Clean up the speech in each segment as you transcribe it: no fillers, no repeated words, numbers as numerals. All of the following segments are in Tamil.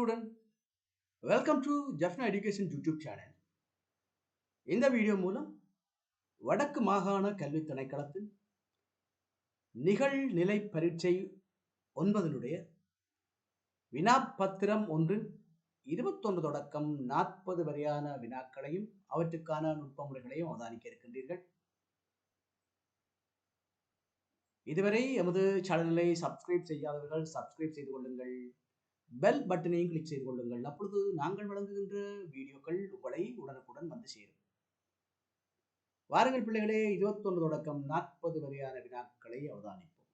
student, welcome to Jaffna Education YouTube channel. இந்த வீடியோ மூலம் வடக்கு மாகாண கல்வி திணைக்களத்தின் நிகழ்நிலை பரீட்சை 9 வினாப்பத்திரம் ஒன்றின் 21 தொடக்கம் 40 வரையான வினாக்களையும் அவற்றுக்கான நுட்ப முறைகளையும் அவதானிக்க இருக்கின்றீர்கள். இதுவரை எமது சேனலை சப்ஸ்கிரைப் செய்யாதவர்கள் சப்ஸ்கிரைப் செய்து கொள்ளுங்கள். பெல் பட்டனையும் கிளிக் செய்து கொள்ளுங்கள். அப்பொழுது நாங்கள் வழங்குகின்ற வீடியோக்கள் உங்களை உடனுக்குடன் வந்து சேரும். வாருங்கள் பிள்ளைகளே, 21 தொடக்கம் 40 வரையான வினாக்களை அவதானிப்போம்.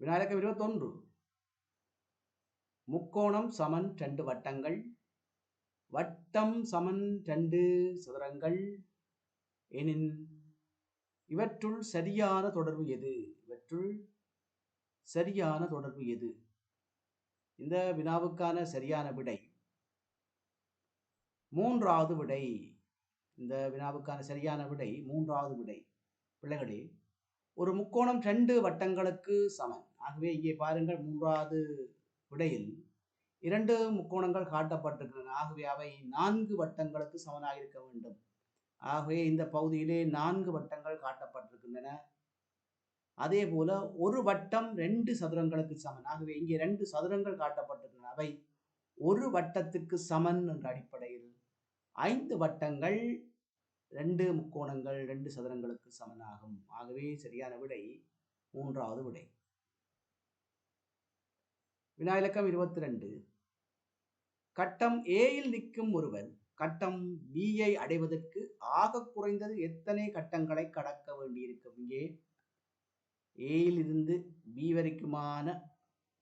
வினாயிலக்கம் 21. முக்கோணம் சமன் 2 வட்டங்கள், வட்டம் சமன் 2 சதுரங்கள் எனின் இவற்றுள் சரியான தொடர்பு எது? சரியான தொடர்பு எது? இந்த வினாவுக்கான சரியான விடை மூன்றாவது விடை. இந்த வினாவுக்கான சரியான விடை மூன்றாவது விடை. பிள்ளைகளே, ஒரு முக்கோணம் 2 வட்டங்களுக்கு சமன். ஆகவே இங்கே பாருங்கள், மூன்றாவது விடையில் 2 முக்கோணங்கள் காட்டப்பட்டிருக்கின்றன. ஆகவே அவை 4 வட்டங்களுக்கு சமனாக இருக்க வேண்டும். ஆகவே இந்த பகுதியிலே 4 வட்டங்கள் காட்டப்பட்டிருக்கின்றன. அதே போல ஒரு வட்டம் 2 சதுரங்களுக்கு சமன். ஆகவே இங்கே 2 சதுரங்கள் காட்டப்பட்டிருக்கின்றன. அவை ஒரு வட்டத்துக்கு சமன் என்ற அடிப்படையில் 5 வட்டங்கள் 2 முக்கோணங்கள் 2 சதுரங்களுக்கு சமனாகும். ஆகவே சரியான விடை மூன்றாவது விடை. வினாயிலக்கம் 22. கட்டம் ஏயில் நிற்கும் ஒருவர் கட்டம் பியை அடைவதற்கு ஆக குறைந்தது எத்தனை கட்டங்களை கடக்க வேண்டியிருக்கும்? இங்கே ஏயில் இருந்து பி வரைக்குமான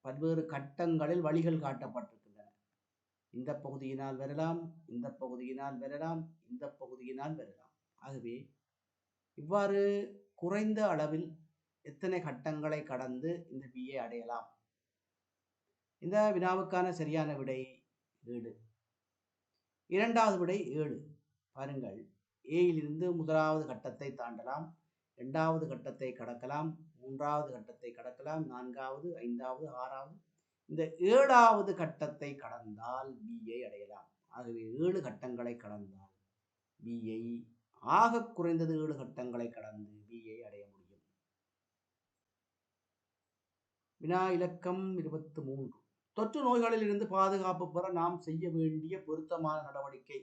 பல்வேறு கட்டங்களில் வழிகள் காட்டப்பட்டிருக்கின்றன. இந்த பகுதியினால் வரலாம், இந்த பகுதியினால் வரலாம், இந்த பகுதியினால் வரலாம். ஆகவே இவ்வாறு குறைந்த அளவில் எத்தனை கட்டங்களை கடந்து இந்த பியை அடையலாம்? இந்த வினாவுக்கான சரியான விடை 7. இரண்டாவது விடை 7. பாருங்கள், ஏயிலிருந்து முதலாவது கட்டத்தை தாண்டலாம், 2வது கட்டத்தை கடக்கலாம், 3வது கட்டத்தை கடக்கலாம், 4வது, 5வது, 6வது, இந்த 7வது கட்டத்தை கடந்தால் பியை அடையலாம். ஆகவே 7 கட்டங்களை கடந்தால் பியை, ஆக குறைந்தது 7 கட்டங்களை கடந்து பியை அடைய முடியும். வினா இலக்கம் 23. தொற்று நோய்களில் இருந்து பாதுகாப்பு பெற நாம் செய்ய வேண்டிய பொருத்தமான நடவடிக்கை.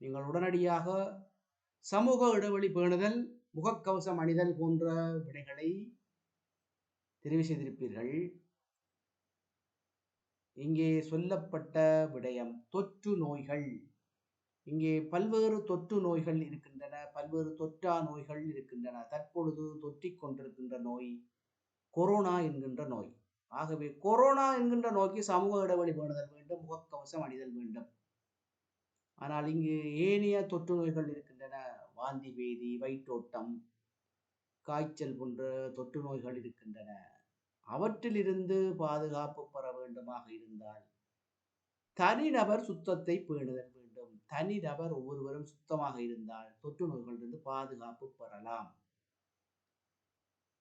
நீங்கள் உடனடியாக சமூக இடைவெளி பேணுதல், முகக்கவசம் அணிதல் போன்ற விடைகளை தெரிவு செய்திருப்பீர்கள். இங்கே சொல்லப்பட்ட விடயம் தொற்று நோய்கள். இங்கே பல்வேறு தொற்று நோய்கள் இருக்கின்றன, பல்வேறு தொற்றா நோய்கள் இருக்கின்றன. தற்பொழுது தொற்றிக் கொண்டிருக்கின்ற நோய் கொரோனா என்கின்ற நோய். ஆகவே கொரோனா என்கின்ற நோய்க்கு சமூக இடைவெளி பேணுதல் வேண்டும், முகக்கவசம் அணிதல் வேண்டும். ஆனால் இங்கு ஏனைய தொற்று நோய்கள் இருக்கின்றன. வாந்தி பேதி, வயிற்றோட்டம், காய்ச்சல் போன்ற தொற்று நோய்கள் இருக்கின்றன. அவற்றிலிருந்து பாதுகாப்பு பெற வேண்டுமாக இருந்தால் தனிநபர் சுத்தத்தை பேணுதல் வேண்டும். தனிநபர் ஒவ்வொருவரும் சுத்தமாக இருந்தால் தொற்று நோய்களிலிருந்து பாதுகாப்பு பெறலாம்.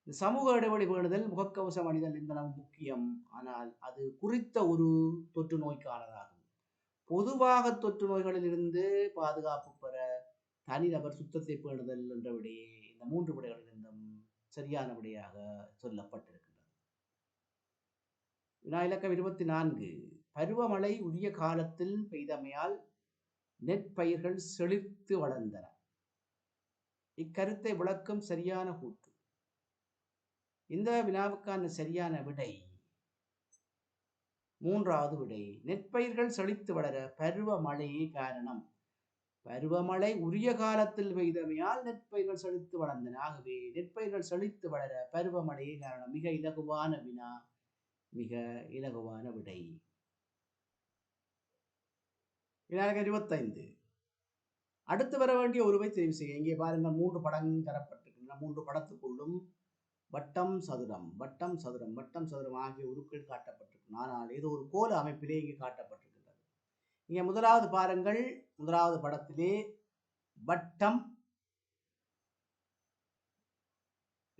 சமூக இடைவெளி பேணுதல், முகக்கவசம் அணிதல் என்பன முக்கியம். ஆனால் அது குறித்த ஒரு தொற்று நோய்க்கானதாகும். பொதுவாக தொற்று நோய்களில் இருந்து பாதுகாப்பு பெற தனிநபர் சுத்தத்தை பேணுதல் என்ற விடையே இந்த 3 விடைகளிலிருந்தும் சரியான விடையாக சொல்லப்பட்டிருக்கின்றது. வினா இலக்கம் 24. பருவமழை உரிய காலத்தில் பெய்தமையால் நெற்பயிர்கள் செழித்து வளர்ந்தன. இக்கருத்தை விளக்கும் சரியான கூற்று. இந்த வினாவுக்கான சரியான விடை மூன்றாவது விடை. நெற்பயிர்கள் செழித்து வளர பருவமழையே காரணம். பருவமழை உரிய காலத்தில் பெய்தமையால் நெற்பயிர்கள் செழித்து வளர்ந்தன. ஆகவே நெற்பயிர்கள் செழித்து வளர பருவமழையே காரணம். மிக இலகுவான வினா, மிக இலகுவான விடை. வினாயிலக்கம் 25. அடுத்து வர வேண்டிய ஒருவை தெரிவு செய்ய. இங்கே பாருங்கள், 3 படம் தரப்பட்டிருக்கின்றன. 3 படத்துக்குள்ளும் வட்டம், சதுரம், வட்டம், சதுரம், வட்டம், சதுரம் ஆகிய உருக்கள் காட்டப்பட்டிருக்கும். ஆனால் ஏதோ ஒரு கோல அமைப்பிலே இங்கே காட்டப்பட்டிருக்கின்றது. இங்கே முதலாவது பாருங்கள், முதலாவது படத்திலே வட்டம்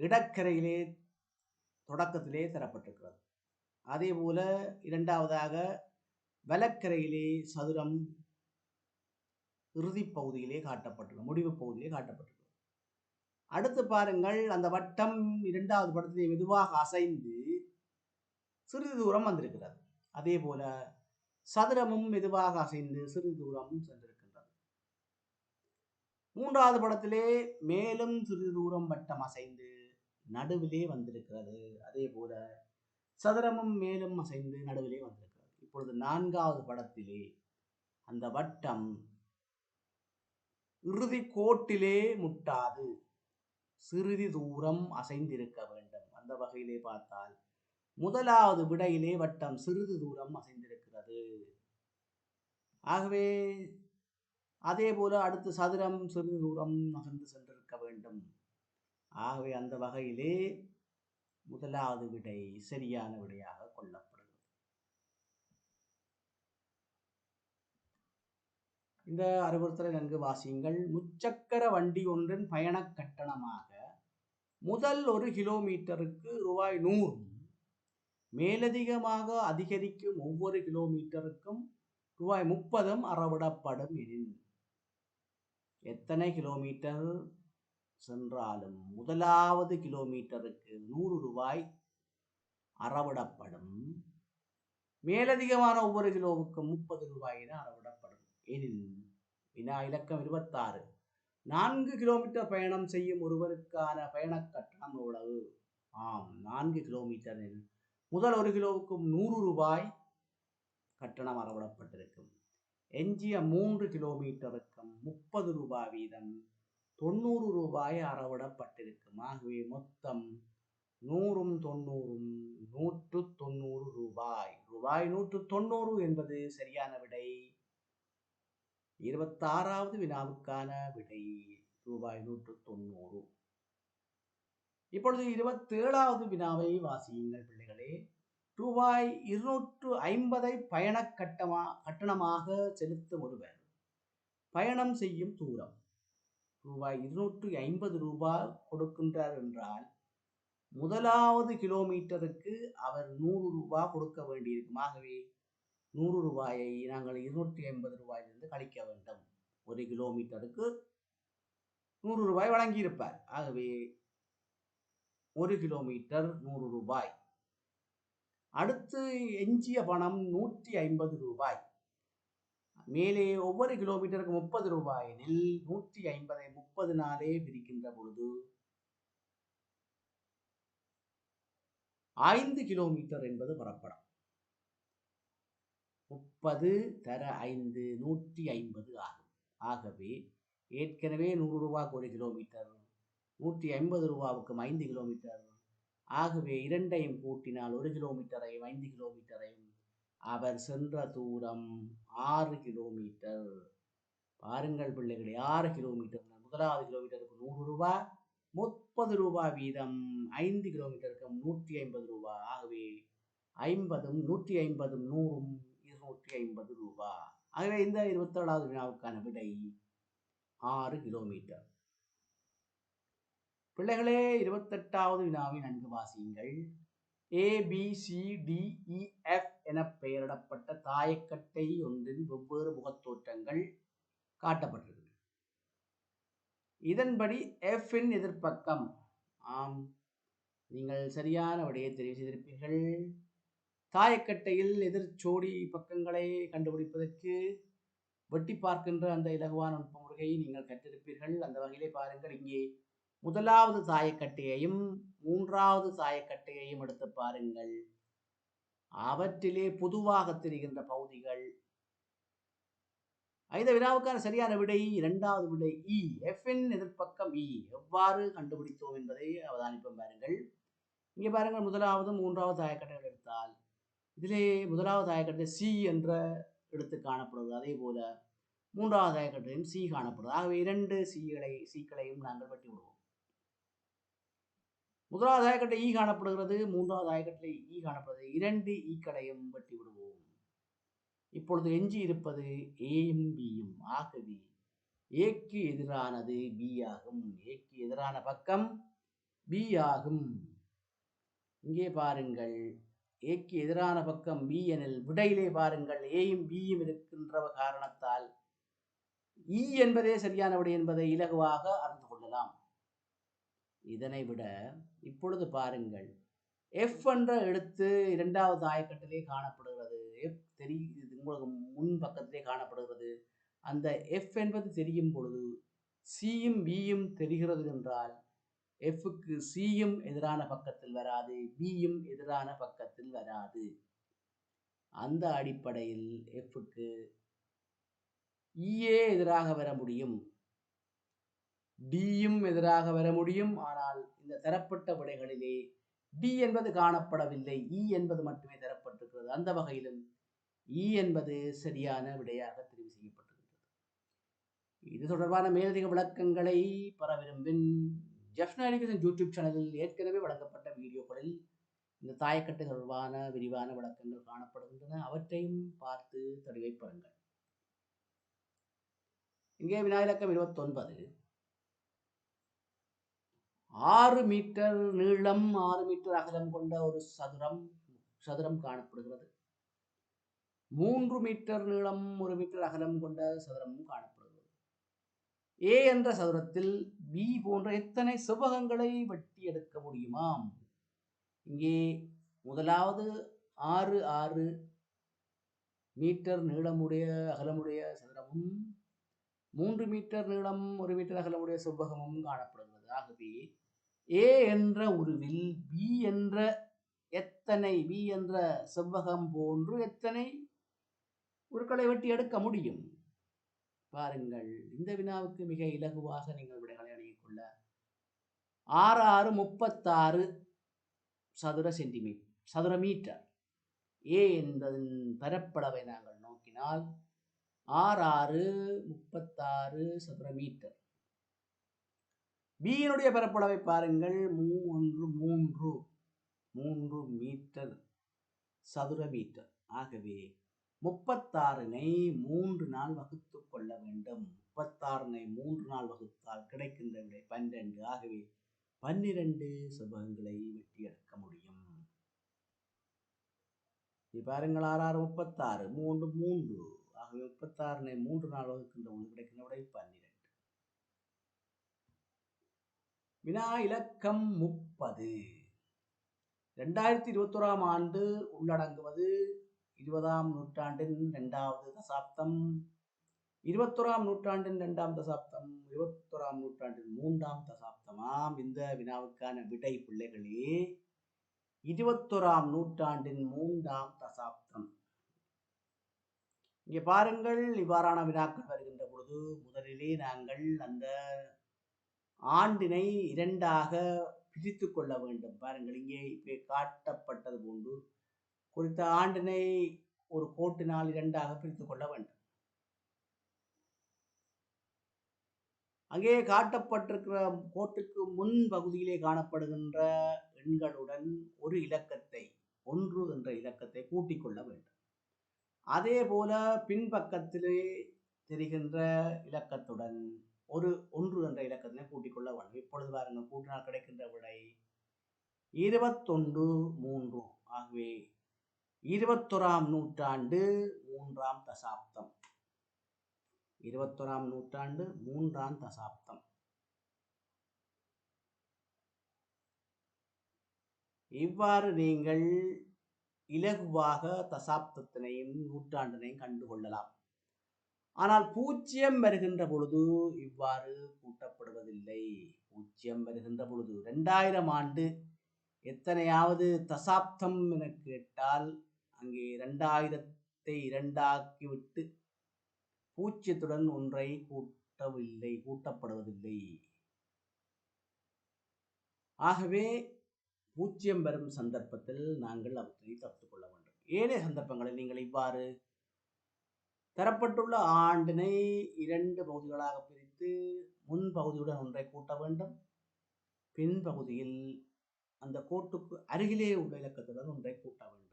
இடக்கரையிலே தொடக்கத்திலே தரப்பட்டிருக்கிறது. அதே போல இரண்டாவதாக வலக்கரையிலே சதுரம் இறுதி பகுதியிலே காட்டப்பட்டிருக்கும், முடிவு பகுதியிலே காட்டப்பட்டிருக்கும். அடுத்து பாருங்கள், அந்த வட்டம் இரண்டாவது படத்திலே மெதுவாக அசைந்து சிறிது தூரம் வந்திருக்கிறது. அதே போல சதுரமும் மெதுவாக அசைந்து சிறிது தூரம் சென்றிருக்கின்றது. மூன்றாவது படத்திலே மேலும் சிறிது தூரம் வட்டம் அசைந்து நடுவிலே வந்திருக்கிறது. அதே போல சதுரமும் மேலும் அசைந்து நடுவிலே வந்திருக்கிறது. இப்பொழுது நான்காவது படத்திலே அந்த வட்டம் இறுதி கோட்டிலே முட்டாது சிறிது தூரம் அசைந்திருக்க வேண்டும். அந்த வகையிலே பார்த்தால் முதலாவது விடையிலே வட்டம் சிறிது தூரம் அசைந்திருக்கிறது. ஆகவே அதே போல அடுத்து சதுரம் சிறிது தூரம் நகர்ந்து சென்றிருக்க வேண்டும். ஆகவே அந்த வகையிலே முதலாவது விடை சரியான விடையாக கொள்ளப்படுகிறது. இந்த அறிவுறுத்தலை நன்கு வாசியுங்கள். முச்சக்கர வண்டி ஒன்றின் பயண கட்டணமாக முதல் 1 கிலோமீட்டருக்கு ரூபாய் 100, மேலதிகமாக அதிகரிக்கும் ஒவ்வொரு கிலோமீட்டருக்கும் ரூபாய் 30 அறவிடப்படும் எனில் எத்தனை கிலோமீட்டர் சென்றாலும் முதலாவது கிலோமீட்டருக்கு 100 ரூபாய் அறவிடப்படும், மேலதிகமான ஒவ்வொரு கிலோவுக்கும் 30 ரூபாய் என அறவிடப்படும் எனில் வினா இலக்கம் 26. 4 கிலோமீட்டர் பயணம் செய்யும் ஒருவருக்கான பயண கட்டணம் எவ்வளவு? 4 கிலோமீட்டரில் முதல் 1 கிலோவுக்கும் 100 ரூபாய் கட்டணம் அறவிடப்பட்டிருக்கும். எஞ்சிய 3 கிலோமீட்டருக்கும் 30 ரூபாய் வீதம் 90 ரூபாய் அறவிடப்பட்டிருக்கும். ஆகவே மொத்தம் 100ம் 90ம் 190 ரூபாய். ரூபாய் 190 என்பது சரியான விடை. 26வது வினாவுக்கான விடை ரூபாய் 190. இப்பொழுது 27வது வினாவை வாசியுங்கள் பிள்ளைகளே. ரூபாய் 250 பயண கட்டணமாக செலுத்தும் ஒருவர் பயணம் செய்யும் தூரம் ரூபாய் 250 ரூபாய் கொடுக்கின்றார் என்றால் முதலாவது கிலோமீட்டருக்கு அவர் 100 ரூபாய் கொடுக்க வேண்டியிருக்கும். ஆகவே 100 ரூபாயை நாங்கள் 250 ரூபாயிலிருந்து கழிக்க வேண்டும். 1 கிலோமீட்டருக்கு 100 ரூபாய் வழங்கியிருப்பார். ஆகவே 1 கிலோமீட்டர் 100 ரூபாய். அடுத்து எஞ்சிய பணம் 150 ரூபாய். மேலே ஒவ்வொரு கிலோமீட்டருக்கு 30 ரூபாய் எனில் 150ஐ 30 நாளே பிரிக்கின்ற பொழுது 5 கிலோமீட்டர் என்பது புறப்படும். 30 தர 5 150 ஆகும். ஆகவே ஏற்கனவே 100 ரூபாய்க்கு 1 கிலோமீட்டர், 150 ரூபாவுக்கும் 5 கிலோமீட்டர். ஆகவே இரண்டையும் கூட்டினால் 1 கிலோமீட்டரையும் 5 கிலோமீட்டரையும் அவர் சென்ற தூரம் 6 கிலோமீட்டர். பாருங்கள் பிள்ளைகளே, 6 கிலோமீட்டர். முதலாவது கிலோமீட்டருக்கு 100 ரூபாய், 30 ரூபாய் வீதம் 5 கிலோமீட்டருக்கு 150 ரூபாய். ஆகவே 50ம் 150ம் 100ம் 250 ரூபாய். ஆகவே இந்த 27வது வினாவுக்கான விடை 6 கிலோமீட்டர். பிள்ளைகளே, 28வது வினாவை நன்கு வாசியுங்கள். ABCDEF என பெயரிடப்பட்ட தாயக்கட்டை ஒன்றின் வெவ்வேறு முகத்தோற்றங்கள் காட்டப்பட்டிருக்கிறது. இதன்படி F-இன் எதிர்ப்பக்கம், நீங்கள் சரியான விடையை தெரிவு செய்திருப்பீர்கள். தாயக்கட்டையில் எதிர்ச்சோடி பக்கங்களை கண்டுபிடிப்பதற்கு வெட்டி பார்க்கின்ற அந்த இலகுவான நுட்ப முறையை நீங்கள் கற்றிருப்பீர்கள். அந்த வகையிலே பாருங்கள், இங்கே முதலாவது தாயக்கட்டையையும் 3வது தாயக்கட்டையையும் எடுத்து பாருங்கள். அவற்றிலே பொதுவாக தெரிகின்ற பகுதிகள். இந்த வினாவுக்கான சரியான விடை 2வது விடை E. F-இன் எதிர்ப்பக்கம் E. எவ்வாறு கண்டுபிடித்தோம் என்பதை அவதானிப்போம். பாருங்கள், இங்கே பாருங்கள், முதலாவது 3வது தாயக்கட்டைகள் எடுத்தால் இதிலே முதலாவது தாயக்கட்டை C என்ற எடுத்து காணப்படுவது. அதே போல 3வது தாயக்கட்டையும் C காணப்படுவது. ஆகவே 2 சீக்களையும் நாங்கள் வெட்டி விடுவோம். முதலாவது தாயக்கட்டை E காணப்படுகிறது, 3வது தாயக்கட்டை E காணப்படுகிறது. 2 ஈக்களையும் வெட்டி விடுவோம். இப்பொழுது எஞ்சி இருப்பது ஏயும் பியும். ஆகவே ஏக்கு எதிரானது B ஆகும். ஏக்கு எதிரான பக்கம் B ஆகும். இங்கே பாருங்கள், ஏக்கு எதிரான பக்கம் பி எனில் விடையிலே பாருங்கள் ஏயும் பியும் இருக்கின்ற காரணத்தால் இ என்பதே சரியான விடை என்பதை இலகுவாக அறிந்து கொள்ளலாம். இதனை விட இப்பொழுது பாருங்கள் எஃப் என்ற எழுத்து இரண்டாவது ஆயக்கட்டிலே காணப்படுகிறது. எஃப் தெரியுது, உங்களுக்கு முன் பக்கத்திலே காணப்படுகிறது. அந்த எஃப் என்பது தெரியும் பொழுது சியும் பியும் தெரிகிறது என்றால் எஃப்க்கு சியும் எதிரான பக்கத்தில் வராது, பியும் எதிரான பக்கத்தில் வராது. அந்த அடிப்படையில் எஃப்க்கு இஏ எதிராக வர முடியும், டியும் எதிராக வர முடியும். ஆனால் இந்த தரப்பட்ட விடைகளிலே டி என்பது காணப்படவில்லை, இ என்பது மட்டுமே தரப்பட்டிருக்கிறது. அந்த வகையிலும் இ என்பது சரியான விடையாக தெரிவு செய்யப்பட்டிருக்கிறது. இது தொடர்பான மேலதிக விளக்கங்களை பெற விரும்பின் ஜெஃப்னா எஜுகேஷன் யூடியூப் சேனலில் ஏற்கனவே வழங்கப்பட்ட வீடியோக்களில் இந்த தாயக்கட்டு தொடர்பான விரிவான விளக்கங்கள் காணப்படுகின்றன. அவற்றையும் பார்த்து தெளிவை பெறுங்கள். இங்கே வினா இலக்கம் 29. 6 மீட்டர் நீளம் 6 மீட்டர் அகலம் கொண்ட ஒரு சதுரம் காணப்படுகிறது. 3 மீட்டர் நீளம் 1 மீட்டர் அகலம் கொண்ட சதுரமும் காணப்படுகிறது. ஏ என்ற சதுரத்தில் பி போன்ற எத்தனை செவ்வகங்களை வெட்டி எடுக்க முடியுமாம்? இங்கே முதலாவது 6 மீட்டர் நீளமுடைய அகலமுடைய சதுரமும் 3 மீட்டர் நீளம் 1 மீட்டர் அகலமுடைய செவ்வகமும் காணப்படுகிறது. ஆகவே ஏ என்ற உருவில் பி என்ற செவ்வகம் போன்று எத்தனை உருக்களை வெட்டி எடுக்க முடியும்? பாருங்கள், இந்த வினாவுக்கு மிக இலகுவாக நீங்கள் விடைகளை அணுகிக் கொள்ள 6 36 சதுர மீட்டர் ஏ என்பதன் பரப்பளவை நாங்கள் நோக்கினால் 6 36 சதுர மீட்டர். பியினுடைய பரப்பளவை பாருங்கள், 3 மீட்டர் சதுர மீட்டர். ஆகவே 36னை 3 நாள் வகுத்து கொள்ள வேண்டும். 36னை 3 நாள் வகுத்தால் கிடைக்கின்ற விடை 12. ஆகவே 12 செவ்வகங்களை வெட்டி எடுக்க முடியும். பாருங்கள், 6 36 3. ஆகவே 36னை 3 நாள் வகுக்கின்ற பொழுது கிடைக்கின்ற விடை 12. வினா இலக்கம் 30. 2021ஆம் ஆண்டு உள்ளடங்குவது 20ஆம் நூற்றாண்டின் 2வது தசாப்தம், 21ஆம் நூற்றாண்டின் 2ஆம் தசாப்தம், 21ஆம் நூற்றாண்டின் 3ஆம் தசாப்தமாம். இந்த வினாவுக்கான விடை பிள்ளைகளே 21ஆம் நூற்றாண்டின் 3ஆம் தசாப்தம். இங்கே பாருங்கள், இவ்வாறான வினாக்கள் வருகின்ற பொழுது முதலிலே நாங்கள் அந்த ஆண்டினை 2ஆக பிரித்து கொள்ள வேண்டும். பாருங்கள், இங்கே காட்டப்பட்டது போன்று குறித்த ஆண்டினை ஒரு கோட்டினால் 2ஆக பிரித்துக் கொள்ள வேண்டும். அங்கே காட்டப்பட்டிருக்கிற கோட்டுக்கு முன் பகுதியிலே காணப்படுகின்ற எண்களுடன் ஒரு இலக்கத்தை 1 என்ற இலக்கத்தை கூட்டிக் கொள்ள வேண்டும். அதே போல பின்பக்கத்திலே தெரிகின்ற இலக்கத்துடன் 1 என்ற இலக்கத்தினை கூட்டிக் கொள்ள வேண்டும். இப்பொழுது பாருங்கள், கூட்டினால் கிடைக்கின்ற விடை 21 3. ஆகவே 21ஆம் நூற்றாண்டு 3ஆம் தசாப்தம். 21ஆம் நூற்றாண்டு 3ஆம் தசாப்தம். இவ்வாறு நீங்கள் இலகுவாக தசாப்தத்தினையும் நூற்றாண்டினையும் கண்டுகொள்ளலாம். ஆனால் 0 வருகின்ற பொழுது இவ்வாறு கூட்டப்படுவதில்லை. 0 வருகின்ற பொழுது 2000 ஆண்டு எத்தனையாவது தசாப்தம் என கேட்டால் அங்கே 2000ஐ 2ஆக்கிவிட்டு 0த்துடன் ஒன்றை கூட்டப்படுவதில்லை. ஆகவே 0 வரும் சந்தர்ப்பத்தில் நாங்கள் அவற்றை தவிர்த்துக் கொள்ள வேண்டும். ஏனைய சந்தர்ப்பங்களில் நீங்கள் இவ்வாறு தரப்பட்டுள்ள ஆண்டினை 2 பகுதிகளாக பிரித்து முன் பகுதியுடன் ஒன்றை கூட்ட வேண்டும், பின்பகுதியில் அந்த கோட்டுக்கு அருகிலே உள்ள இலக்கத்துடன் ஒன்றை கூட்ட வேண்டும்.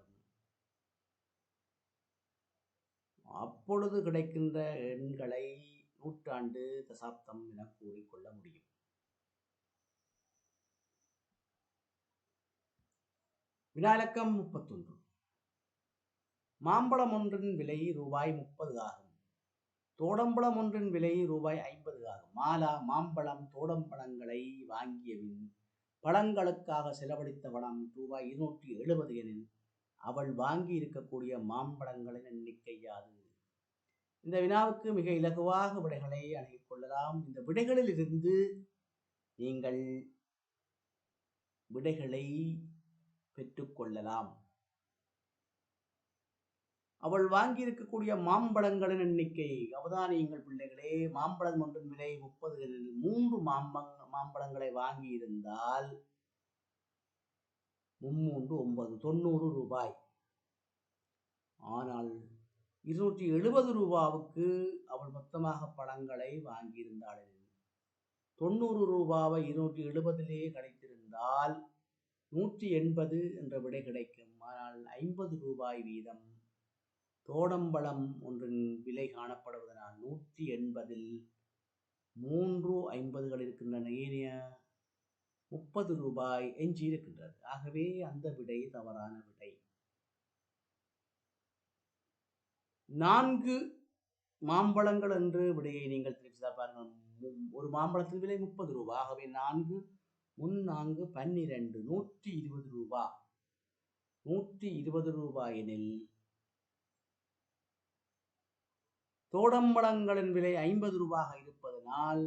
அப்பொழுது கிடைக்கின்ற எண்களை நூற்றாண்டு தசாப்தம் என கூறிக்கொள்ள முடியும். வினா இலக்கம் 31. மாம்பழம் ஒன்றின் விலை ரூபாய் 30 ஆகும். தோடம்பழம் ஒன்றின் விலை ரூபாய் 50 ஆகும். மாலா மாம்பழம் தோடம்பழங்களை வாங்கியபின் பழங்களுக்காக செலவழித்த பணம் ரூபாய் 270 எனில் அவள் வாங்கி இருக்கக்கூடிய மாம்பழங்களின் எண்ணிக்கை யாது? இந்த வினாவுக்கு மிக இலகுவாக விடைகளை அணுகிக் கொள்ளலாம். இந்த விடைகளில் இருந்து நீங்கள் விடைகளை பெற்றுக்கொள்ளலாம். அவள் வாங்கி இருக்கக்கூடிய மாம்பழங்களின் எண்ணிக்கை, அவதானியுங்கள் பிள்ளைகளே, மாம்பழம் ஒன்றின் விலை 30 எனில் 3 மாம்பழங்களை வாங்கி இருந்தால் 3 9 90 ரூபாய். ஆனால் 270 ரூபாவுக்கு அவள் மொத்தமாக பழங்களை வாங்கியிருந்தாள். 90 ரூபாவை 270 கழித்திருந்தால் 180 என்ற விடை கிடைக்கும். ஆனால் 50 ரூபாய் வீதம் தோடம்பழம் ஒன்றின் விலை காணப்படுவதனால் 180 3 50கள் இருக்கின்றன. ஏனைய 30 ரூபாய் எஞ்சி இருக்கின்றது. ஆகவே அந்த விடை தவறான விடை. 4 மாம்பழங்கள் என்று விடையை நீங்கள் தெரிவித்தா பாருங்கள். ஒரு மாம்பழத்தின் விலை 30 ரூபாய். ஆகவே 4 4 12 120 ரூபாய். 120 ரூபாய் எனில் தோடம்பழங்களின் விலை 50 ரூபாயாக இருப்பதனால்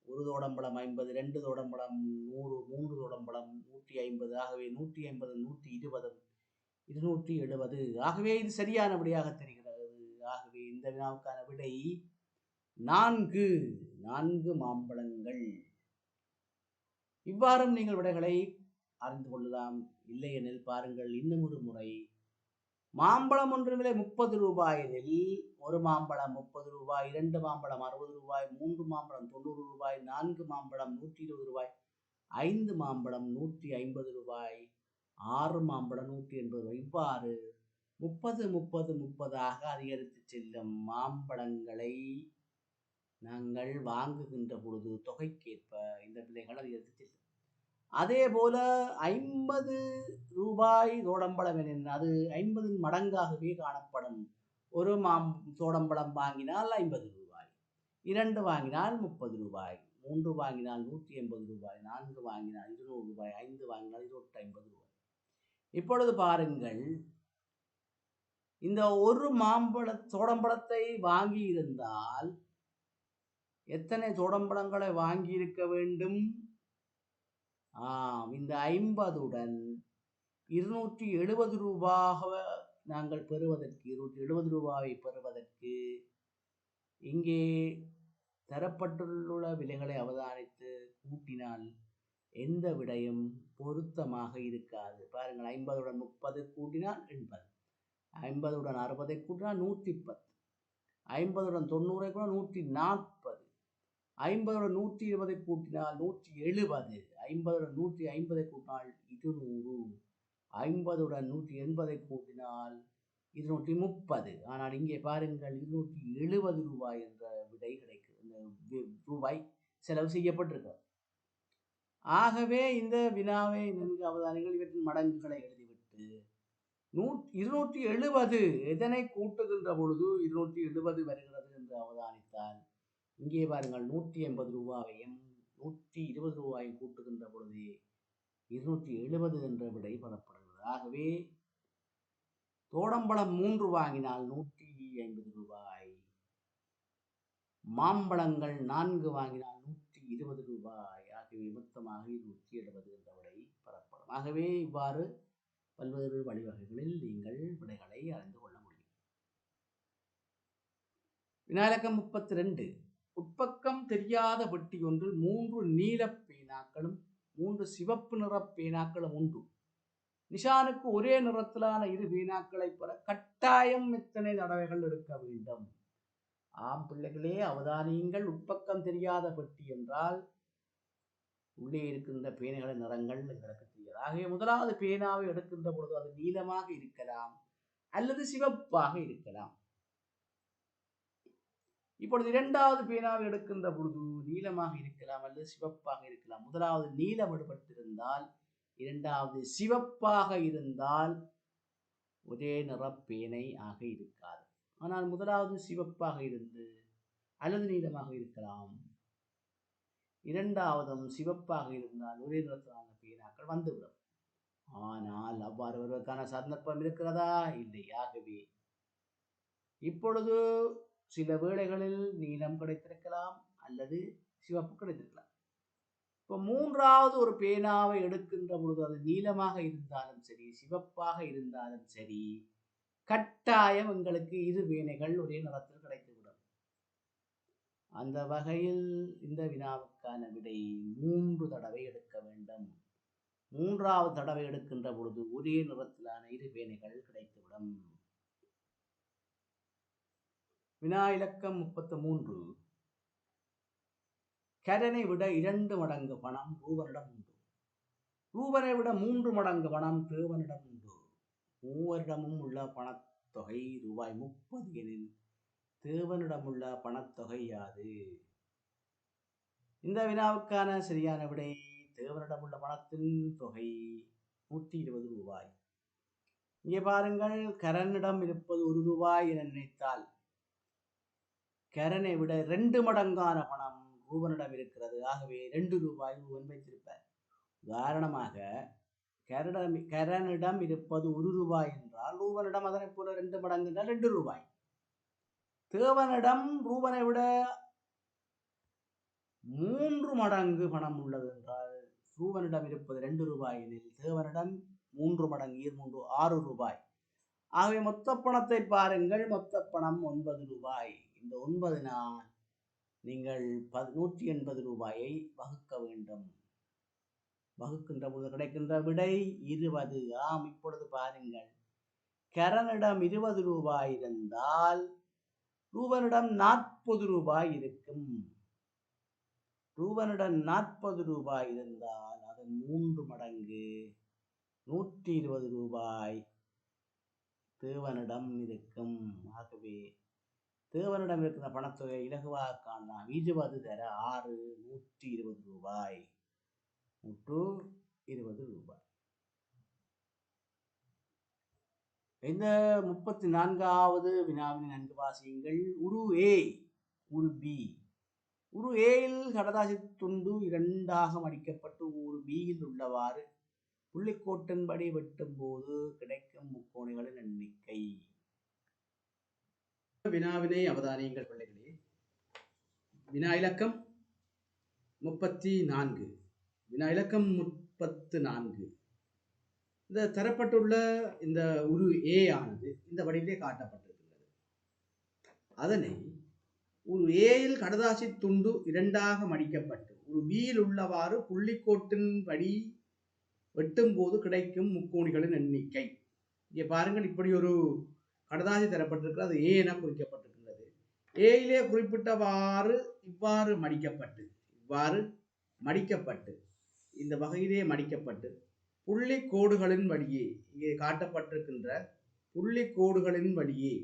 ஒரு தோடம்பழம் 50, 2 தோடம்பழம் 100, 3 தோடம்பழம் 150. ஆகவே 150 120 270. ஆகவே இது சரியான விடையாக தெரிகிறது. ஆகவே இந்த வினாவுக்கான விடை 4 மாம்பழங்கள். இவ்வாறும் நீங்கள் விடைகளை அறிந்து கொள்ளலாம். இல்லை எனில் பாருங்கள், இன்னும் ஒரு முறை. மாம்பழம் ஒன்றின் விலை 30 ரூபாய் எனில் ஒரு மாம்பழம் 30 ரூபாய், 2 மாம்பழம் 60 ரூபாய், 3 மாம்பழம் 90 ரூபாய், 4 மாம்பழம் 120 ரூபாய், 5 மாம்பழம் 150 ரூபாய், 6 மாம்பழம் 180 ரூபாய். இவ்வாறு 30 30 30ஆக அதிகரித்து செல்லும் மாம்பழங்களை நாங்கள் வாங்குகின்ற பொழுது தொகைக்கேற்ப இந்த விலைகள் அதிகரித்து செல்லும். அதே போல 50 ரூபாய் தோடம்பழம் எனின் அது 50 மடங்காகவே காணப்படும். ஒரு தோடம்பழம் வாங்கினால் 50 ரூபாய், 2 வாங்கினால் 30 ரூபாய், 3 வாங்கினால் 180 ரூபாய், 4 வாங்கினால் 200 ரூபாய், 5 வாங்கினால் 250 ரூபாய். இப்பொழுது பாருங்கள், இந்த ஒரு தோடம்பழத்தை வாங்கி இருந்தால் எத்தனை தோடம்பழங்களை வாங்கி இருக்க வேண்டும்? இந்த 50உடன் 270 ரூபாக நாங்கள் பெறுவதற்கு, 270 ரூபாயை பெறுவதற்கு இங்கே தரப்பட்டுள்ள விலைகளை அவதானித்து கூட்டினால் எந்த விடையும் பொருத்தமாக இருக்காது. பாருங்கள், 50உடன் 30 கூட்டினால் 80, 50உடன் 60 கூட்டினால் 110, 50உடன் 90 கூட 140, 50உடன் 120 கூட்டினால் 170, 50உடன் 150 கூட்டினால் 200, 50உடன் 180 கூட்டினால் 230. ஆனால் இங்கே பாருங்கள், 270 ரூபாய் என்ற விடை கிடைக்கிறது. ரூபாய் செலவு செய்யப்பட்டிருக்கிறது. ஆகவே இந்த வினாவை நன்கு அவதானிகள். இவற்றின் மடங்குகளை எழுதிவிட்டு 270 எதனை கூட்டுகின்ற பொழுது 270 வருகிறது என்று அவதானித்தால் இங்கே பாருங்கள், 180 ரூபாயையும் 120 ரூபாயும் கூட்டுகின்ற பொழுது 270 என்ற விடை பெறப்படுகிறது. ஆகவே தோடம்பழம் 3 வாங்கினால் 150 ரூபாய், மாம்பழங்கள் 4 வாங்கினால் 120 ரூபாய். ஆகவே மொத்தமாக 270 என்ற விடை பெறப்படும். ஆகவே இவ்வாறு பல்வேறு வழிவகைகளில் நீங்கள் விடைகளை அறிந்து கொள்ள முடியும். வினாயிலக்கம் 32. உட்பக்கம் தெரியாத பெட்டி ஒன்றில் 3 நீல பேனாக்களும் 3 சிவப்பு நிற பேனாக்களும் உண்டு. நிஷானுக்கு ஒரே நிறத்திலான 2 பேனாக்களை பெற கட்டாயம் எத்தனை தடவைகள் எடுக்க வேண்டும்? ஆம் பிள்ளைகளே, அவதானியுங்கள். உட்பக்கம் தெரியாத பெட்டி என்றால் உள்ளே இருக்கின்ற பேனைகளின் நிறங்கள் எங்களுக்கு தெரியாது. ஆகவே முதலாவது பேனாவை எடுக்கின்ற பொழுது அது நீலமாக இருக்கலாம் அல்லது சிவப்பாக இருக்கலாம். இப்பொழுது இரண்டாவது பேனாவை எடுக்கின்ற பொழுது நீலமாக இருக்கலாம் அல்லது சிவப்பாக இருக்கலாம். முதலாவது நீலம் எடுபட்டிருந்தால், இரண்டாவது சிவப்பாக இருந்தால் ஒரே நிற பேனை ஆக இருக்காது. ஆனால் முதலாவது சிவப்பாக இருந்து அல்லது நீலமாக இருக்கலாம். இரண்டாவதும் சிவப்பாக இருந்தால் ஒரே நிறத்திலான பேனாக்கள் வந்துவிடும். ஆனால் அவ்வாறு வருவதற்கான சந்தர்ப்பம் இருக்கிறதா? இல்லை. ஆகவே இப்பொழுது சில வேளைகளில் நீலம் கிடைத்திருக்கலாம் அல்லது சிவப்பு கிடைத்திருக்கலாம். இப்போ மூன்றாவது ஒரு பேனாவை எடுக்கின்ற பொழுது அது நீலமாக இருந்தாலும் சரி, சிவப்பாக இருந்தாலும் சரி, கட்டாயம் எங்களுக்கு இரு பேனைகள் ஒரே நிறத்தில் கிடைத்துவிடும். அந்த வகையில் இந்த வினாவுக்கான விடை 3 தடவை எடுக்க வேண்டும். மூன்றாவது தடவை எடுக்கின்ற பொழுது ஒரே நிறத்திலான இரு பேனைகள் கிடைத்துவிடும். வினா இலக்கம் 33. கரனை விட 2 மடங்கு பணம் ரூபனிடம் உண்டு. ரூபனை விட 3 மடங்கு பணம் தேவனிடம் உண்டு. மூவரிடமும் உள்ள பணத்தொகை ரூபாய் 30 எனில் தேவனிடம் உள்ள பணத்தொகை யாது? இந்த வினாவுக்கான சரியான விடை தேவனிடம் உள்ள பணத்தின் தொகை 120 ரூபாய். இங்கே பாருங்கள், கரனிடம் இருப்பது 1 ரூபாய் என நினைத்தால் கரனை விட 2 மடங்கான பணம் ரூபனிடம் இருக்கிறது. ஆகவே 2 ரூபாய் ரூபன் வைத்திருப்பார். உதாரணமாக கரனிடம் இருப்பது 1 ரூபாய் என்றால் ரூபனிடம் அதனை போல 2 மடங்கு என்றால் 2 ரூபாய். தேவனிடம் ரூபனை விட 3 மடங்கு பணம் உள்ளது என்றால் ரூபனிடம் இருப்பது 2 ரூபாய் எனில் தேவனிடம் 3 மடங்கு 6 ரூபாய். ஆகவே மொத்த பணத்தை பாருங்கள். மொத்த பணம் 9 ரூபாய். இந்த 9 நீங்கள் 180 ரூபாயை வகுக்க வேண்டும். வகுக்கின்ற பொழுது கிடைக்கின்ற விடை 20. ஆம், இப்பொழுது பாருங்கள், கரனிடம் 20 ரூபாய் இருந்தால் ரூபனிடம் 40 ரூபாய் இருக்கும். ரூபனிடம் 40 ரூபாய் இருந்தால் அதன் 3 மடங்கு 120 ரூபாய் தேவனிடம் இருக்கும். ஆகவே தேவனிடம் இருக்கிற பணத்தொகை இலகுவாக காணலாம். 20 தர 6, 120 ரூபாய். 120 ரூபாய். இந்த 34வது வினாவினை நன்கு வாசியுங்கள். உரு ஏ, உரு பி. உரு ஏயில் கடதாசி துண்டு 2ஆக மடிக்கப்பட்டு உரு பியில் உள்ளவாறு புள்ளிக்கோட்டின்படி வெட்டும் போது கிடைக்கும் முக்கோணிகளின் எண்ணிக்கை. வினாவினை அவதானியுங்கள் பிள்ளைகளே. வினா இலக்கம் 34. வினா இலக்கம் 34. இந்த தரப்பட்டுள்ள இந்த உரு ஏ ஆனது இந்த வடிவிலே காட்டப்பட்டிருக்கிறது. அதனை ஒரு ஏயில் கடதாசி துண்டு 2ஆக மடிக்கப்பட்டு ஒரு பியில் உள்ளவாறு புள்ளிக்கோட்டின்படி வெட்டும் போது கிடைக்கும் முக்கோணிகளின் எண்ணிக்கை. இங்கே பாருங்கள், இப்படி ஒரு கடதாசி தரப்பட்டிருக்கிறது. அது ஏ என குறிக்கப்பட்டிருக்கிறது. ஏயிலே குறிப்பிட்டவாறு இவ்வாறு மடிக்கப்பட்டு இந்த வகையிலே மடிக்கப்பட்டு புள்ளிக்கோடுகளின் வழியே, இங்கே காட்டப்பட்டிருக்கின்ற புள்ளிக்கோடுகளின் வழியே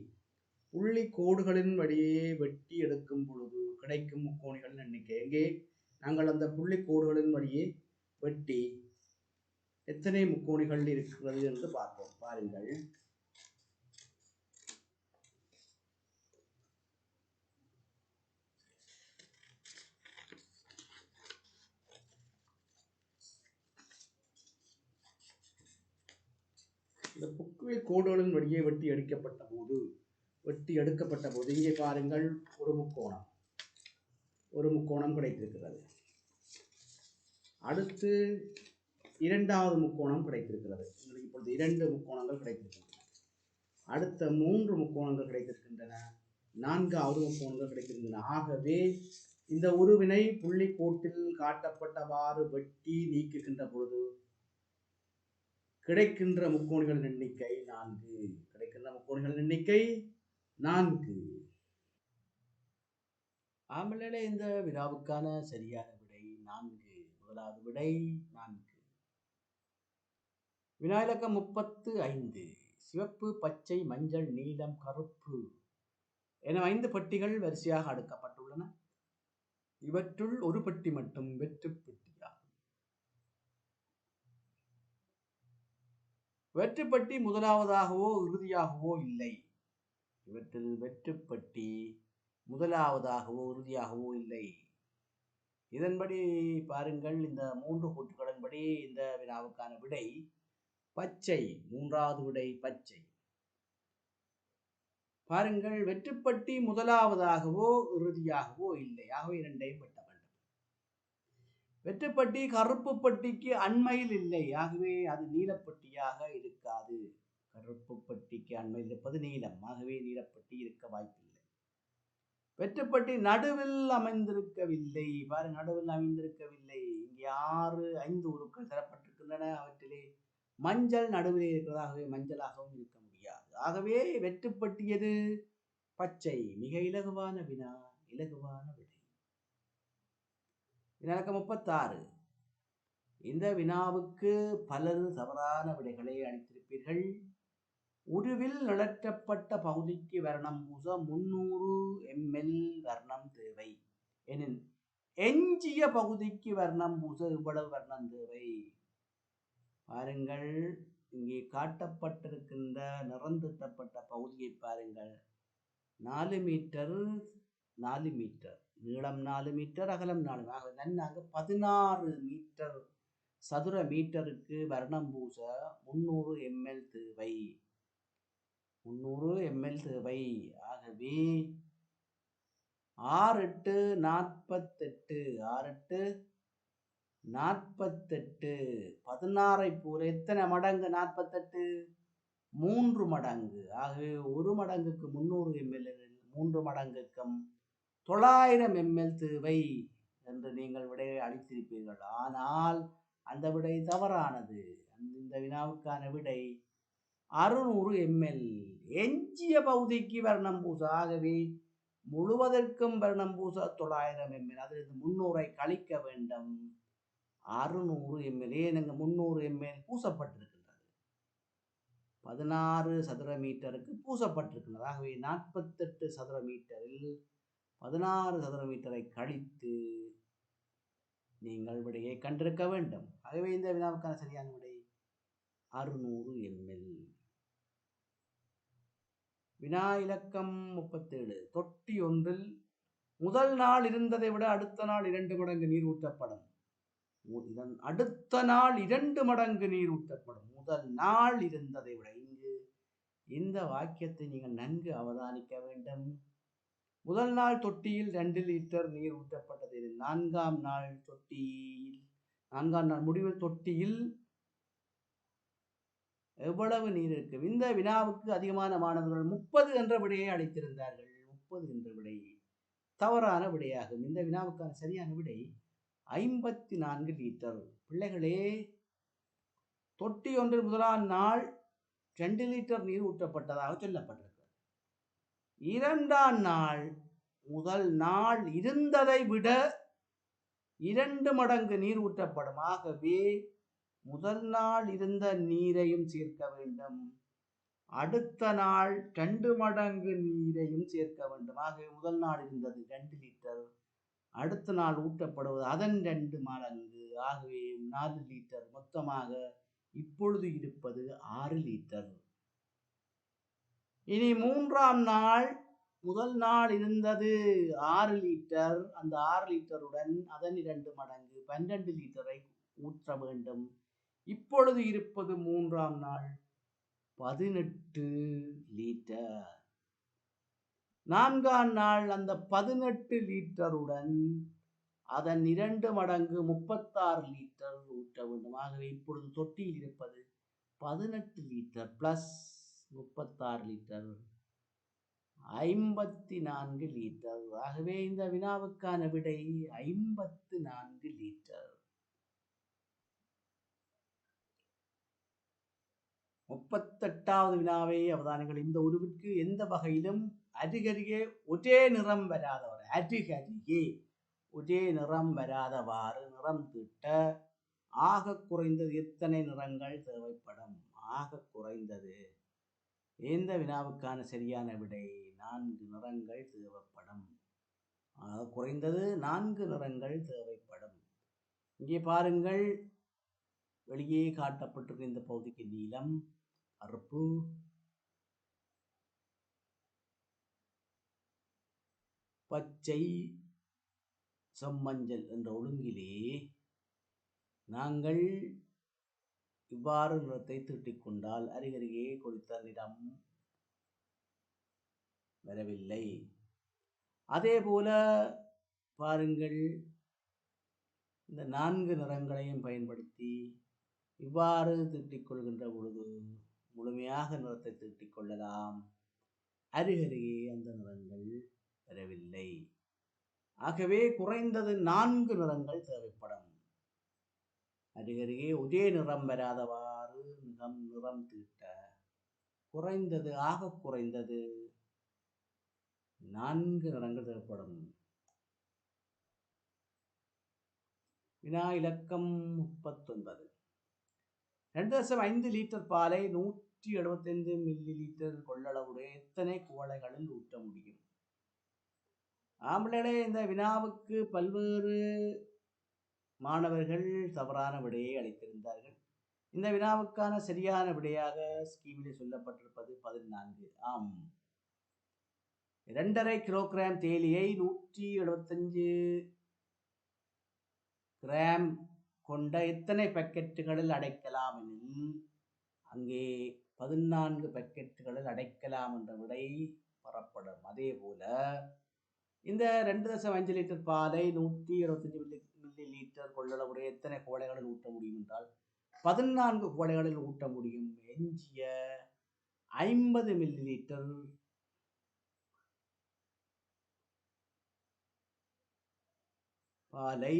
வெட்டி எடுக்கும் பொழுது கிடைக்கும் முக்கோணிகளின் எண்ணிக்கை. இங்கே நாங்கள் அந்த புள்ளிக்கோடுகளின் வழியே வெட்டி எத்தனை முக்கோணிகள் இருக்கிறது என்று பார்ப்போம். பாருங்கள், இந்த புள்ளிக்கோடுகளின் வழியே வெட்டி எடுக்கப்பட்ட போது இங்கே பாருங்கள், ஒரு முக்கோணம் கிடைத்திருக்கிறது. அடுத்து இரண்டாவது முக்கோணம் கிடைத்திருக்கிறது. இப்பொழுது 2 முக்கோணங்கள் கிடைத்திருக்கின்றன. அடுத்த 3 முக்கோணங்கள் கிடைத்திருக்கின்றன. 4வது முக்கோணங்கள் கிடைத்திருக்கின்றன. ஆகவே இந்த உருவினை புள்ளிக்கோட்டில் காட்டப்பட்டவாறு வெட்டி நீக்குகின்ற பொழுது கிடைக்கின்ற முக்கோணிகளின் எண்ணிக்கை 4. ஆமலே இந்த வினாவுக்கான சரியான விடை 4. முதலாவது விடை 4. வினா இலக்கம் 35. சிவப்பு, பச்சை, மஞ்சள், நீலம், கருப்பு என 5 பெட்டிகள் வரிசையாக அடுக்கப்பட்டுள்ளன. இவற்றுள் ஒரு பெட்டி மட்டும் வெற்று பெட்டியாகும். வெற்றுப்பட்டி முதலாவதாகவோ இறுதியாகவோ இல்லை. இவற்றில் வெற்றுப்பட்டி முதலாவதாகவோ இறுதியாகவோ இல்லை. இதன்படி பாருங்கள், இந்த 3 கூற்றுகளின்படி இந்த வினாவுக்கான விடை பச்சை. 3வது விடை பச்சை. பாருங்கள், வெற்றுப்பட்டி முதலாவதாகவோ இறுதியாகவோ இல்லை. ஆகவே இரண்டையும் வெட்ட வேண்டும். வெற்றுப்பட்டி கருப்பு பட்டிக்கு அண்மையில் இல்லை. ஆகவே அது நீலப்பட்டியாக இருக்காது. கருப்பு பட்டிக்கு அண்மையில் இருப்பது நீலம். ஆகவே நீலப்பட்டி இருக்க வாய்ப்பில்லை. வெற்றுப்பட்டி நடுவில் அமைந்திருக்கவில்லை. பாருங்கள், நடுவில் அமைந்திருக்கவில்லை. இங்கே 5 உருக்கள் தரப்பட்டிருக்கின்றன. அவற்றிலே மஞ்சள் நடுவிலே இருக்கிறதாகவே மஞ்சளாகவும் இருக்க முடியாது. ஆகவே வெற்றுப்பட்டி எது? பச்சை. மிக இலகுவான வினா, இலகுவான விடை. வினாக்கம் 36. இந்த வினாவுக்கு பலர் தவறான விடைகளை அளித்திருப்பீர்கள். உருவில் நிழற்றப்பட்ட பகுதிக்கு வர்ணம் பூச 300 ml வர்ணம் தேவை எனில் எஞ்சிய பகுதிக்கு வர்ணம் பூச இவ்வளவு வர்ணம் தேவை. பாருங்கள், இங்கே காட்டப்பட்டிருக்கின்ற நிறந்தீட்டப்பட்ட பகுதியை பாருங்கள். 4 மீட்டர் 4 மீட்டர் நீளம், 4 மீட்டர் அகலம் 4. ஆக நன்னாக 16 மீட்டர் சதுர மீட்டருக்கு வர்ணம் பூச 300 ml தேவை. 300 ml தேவை. ஆகவே 6 8 48 6 8 48 16ஐ போல எத்தனை மடங்கு? 48 3 மடங்கு. ஆகவே 1 மடங்குக்கு 300 ml, 3 மடங்குக்கும் 900 ml தேவை என்று நீங்கள் விடையை அளித்திருப்பீர்கள். ஆனால் அந்த விடை தவறானது. இந்த வினாவுக்கான விடை 600 ml. எஞ்சிய பகுதிக்கு வர்ணம் பூச, ஆகவே முழுவதற்கும் வர்ணம் பூச 900 ml. அதில் 300ஐ கழிக்க வேண்டும். 600 ml. ஏனெங்க 300 ml பூசப்பட்டிருக்கின்றது. 16 சதுர மீட்டருக்கு பூசப்பட்டிருக்கின்றது. ஆகவே 48 சதுர மீட்டரில் 16 சதுர மீட்டரை கழித்து நீங்கள் விடையை கண்டிருக்க வேண்டும். ஆகவே இந்த வினாவுக்கான சரியான விடை 600 ml. வினா இலக்கம் 37. தொட்டி ஒன்றில் முதல் நாள் இருந்ததை விட அடுத்த நாள் 2 மடங்கு நீர் ஊற்றப்படும். இதன் அடுத்த நாள் 2 மடங்கு நீர் ஊற்றப்படும். முதல் நாள் இருந்ததை விட. இங்கு இந்த வாக்கியத்தை நீங்கள் நன்கு அவதானிக்க வேண்டும். முதல் நாள் தொட்டியில் 2 லிட்டர் நீர் ஊற்றப்பட்டது. 4ஆம் நாள் தொட்டியில் 4ஆம் நாள் முடிவில் தொட்டியில் எவ்வளவு நீர் இருக்கு? இந்த வினாவுக்கு அதிகமான மாணவர்கள் 30 என்ற விடையை அளித்திருந்தார்கள். 30 என்ற விடை தவறான விடையாகும். இந்த வினாவுக்கான சரியான விடை 54 லிட்டர். பிள்ளைகளே, தொட்டி ஒன்றில் முதலாம் நாள் 2 லிட்டர் நீர் ஊற்றப்பட்டதாக சொல்லப்பட்டிருக்கிறது. 2ஆம் நாள் முதல் நாள் இருந்ததை விட 2 மடங்கு நீர் ஊற்றப்படும். ஆகவே முதல் நாள் இருந்த நீரையும் சேர்க்க வேண்டும். அடுத்த நாள் 2 மடங்கு நீரையும் சேர்க்க வேண்டும். ஆகவே முதல் நாள் இருந்தது 2 லிட்டர். அடுத்த நாள் ஊற்றப்படுவது அதன் 2 மடங்கு. ஆகவே 4 லிட்டர். மொத்தமாக இப்பொழுது இருப்பது 6 லிட்டர். இனி 3ஆம் நாள் முதல் நாள் இருந்தது 6 லிட்டர். அந்த 6 லிட்டருடன் அதன் 2 மடங்கு 12 லிட்டரை ஊற்ற வேண்டும். இப்பொழுது இருப்பது 3ஆம் நாள் 18 லிட்டர். 4ஆம் நாள் அந்த 18 லிட்டருடன் அதன் 2 மடங்கு 36 லிட்டர் ஊற்ற வேண்டும். ஆகவே இப்பொழுது தொட்டியில் இருப்பது 18 லிட்டர் பிளஸ் 36 லிட்டர் 54 லிட்டர். ஆகவே இந்த வினாவுக்கான விடை 54 லிட்டர். 38வது வினாவை அவதானிகள். இந்த உருவிற்கு எந்த வகையிலும் அருகருகே ஒரே நிறம் வராதவாறு, அருகருகே ஒரே நிறம் வராதவாறு நிறம் தீட்ட ஆக குறைந்தது எத்தனை நிறங்கள் தேவைப்படும்? ஆக குறைந்தது. இந்த வினாவுக்கான சரியான விடை 4 நிறங்கள் தேவைப்படும். ஆக குறைந்தது 4 நிறங்கள் தேவைப்படும். இங்கே பாருங்கள், வெளியே காட்டப்பட்டிருக்கிற இந்த பகுதிக்கு நீலம், அறுப்பு, பச்சை, செம்மஞ்சள் என்ற ஒழுங்கிலே நாங்கள் இவ்வாறு நிறத்தை தீட்டிக் கொண்டால் அருகருகே கொடுத்த நிறம் வரவில்லை. அதே போல பாருங்கள், இந்த 4 நிறங்களையும் பயன்படுத்தி இவ்வாறு தீட்டிக் கொள்கின்ற பொழுது முழுமையாக நிறத்தை தீட்டிக் கொள்ளலாம். அருகருகே அந்த நிறங்கள் வரவில்லை. ஆகவே குறைந்தது 4 நிறங்கள் தேவைப்படும். அருகருகே ஒரே நிறம் வராதவாறு நிறம் தீட்ட குறைந்தது, ஆக குறைந்தது 4 நிறங்கள் தேவைப்படும். வினா இலக்கம் 39. 2.5 லிட்டர் பாலை 175 மில்லி லிட்டர் கொள்ளளவுடைய எத்தனை குவளைகளில் ஊற்ற முடியும்? ஆம்பளே, இந்த வினாவுக்கு பல்வேறு மாணவர்கள் தவறான விடையை அளித்திருந்தார்கள். இந்த வினாவுக்கான சரியான விடையாக ஸ்கீமில் சொல்லப்பட்டிருப்பது 14. ஆம், 2.5 கிலோகிராம் தேயிலையை 175 கிராம் கொண்ட எத்தனை பாக்கெட்டுகளில் அடைக்கலாம் எனில் அங்கே 14 பாக்கெட்டுகளில் அடைக்கலாம் என்ற விடை பெறப்படும். அதே போல இந்த 2.5 லிட்டர் பாலை 175 மில்லி லிட்டர் கொள்ளளவுடைய எத்தனை குவளைகளில் ஊற்ற முடியும் என்றால் 14 குவளைகளில் ஊற்ற முடியும். எஞ்சிய 50 மில்லி லிட்டர் பாலை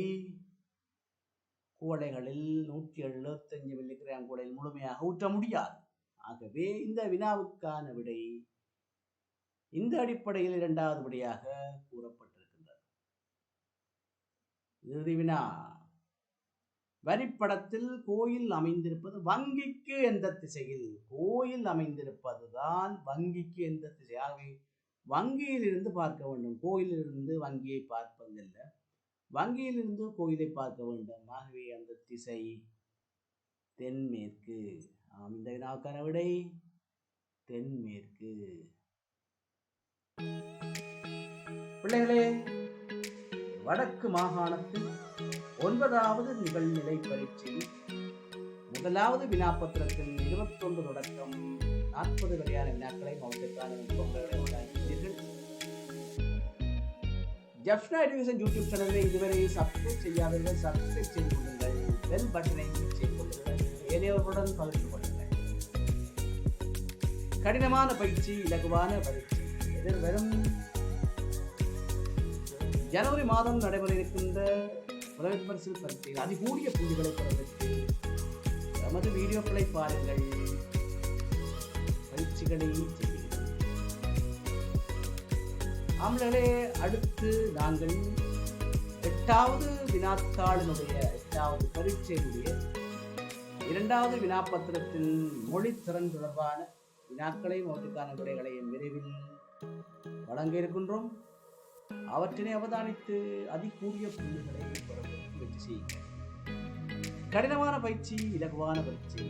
குவளைகளில் 175 மில்லிகிராம் குவளையில் முழுமையாக ஊற்ற முடியாது. ஆகவே இந்த வினாவுக்கான விடை இந்த அடிப்படையில் 2வது விடையாக கூறப்பட்டிருக்கின்றது. இறுதி வினா. வரிப்படத்தில் கோயில் அமைந்திருப்பது வங்கிக்கு எந்த திசையில்? கோயில் அமைந்திருப்பதுதான் வங்கிக்கு எந்த திசை. ஆகவே வங்கியிலிருந்து பார்க்க வேண்டும், கோயிலிலிருந்து வங்கியை பார்ப்பதில்ல, வங்கியிலிருந்து கோயிலை பார்க்க வேண்டும். ஆகவே அந்த திசை தென்மேற்கு. இந்த வினாவுக்கான விடை தென்மேற்கு. பிள்ளைகளே, வடக்கு மாகாணத்தில் 9வது நிகழ்நிலை பரீட்சை 1வது வினாப்பத்திரத்தில் 21 தொடக்கம் 40 வரையான வினாக்களை ஜப்னா எஜுகேஷன் யூடியூப் சேனலை இதுவரை சப்ஸ்கிரைப் செய்யாதவர்கள் சப்ஸ்கிரைப் செய்து கொள்ளுங்கள். பெல் பட்டனை கிளிக் செய்து கொள்ளுங்கள். ஏனையவர்களுடன் பகிர்ந்து கொள்ளுங்கள். கடினமான பயிற்சி, இலகுவான பயிற்சி. எதிர்வரும் ஜனவரி மாதம் நடைபெற இருக்கின்ற முதல் பரிசு பரீட்சையில் அதிகூடிய புள்ளிகளை பெறுவதற்கு நமது வீடியோக்களை பாருங்கள், பயிற்சிகளை செய்யுங்கள். ஆம்பளே, அடுத்து நாங்கள் 8வது வினாத்தாளினுடைய 8வது பரீட்சையினுடைய 2வது வினாப்பத்திரத்தின் மொழித்திறன் தொடர்பான வினாக்களையும் அவற்றுக்கான விடைகளையும் விரைவில் வழங்க இருக்கின்றோம். அவற்றினை அவதானித்து அதிகூடிய புள்ளிகளை பெறுவதற்கு முயற்சி செய்யுங்கள். கடினமான பயிற்சி, இலகுவான பயிற்சி.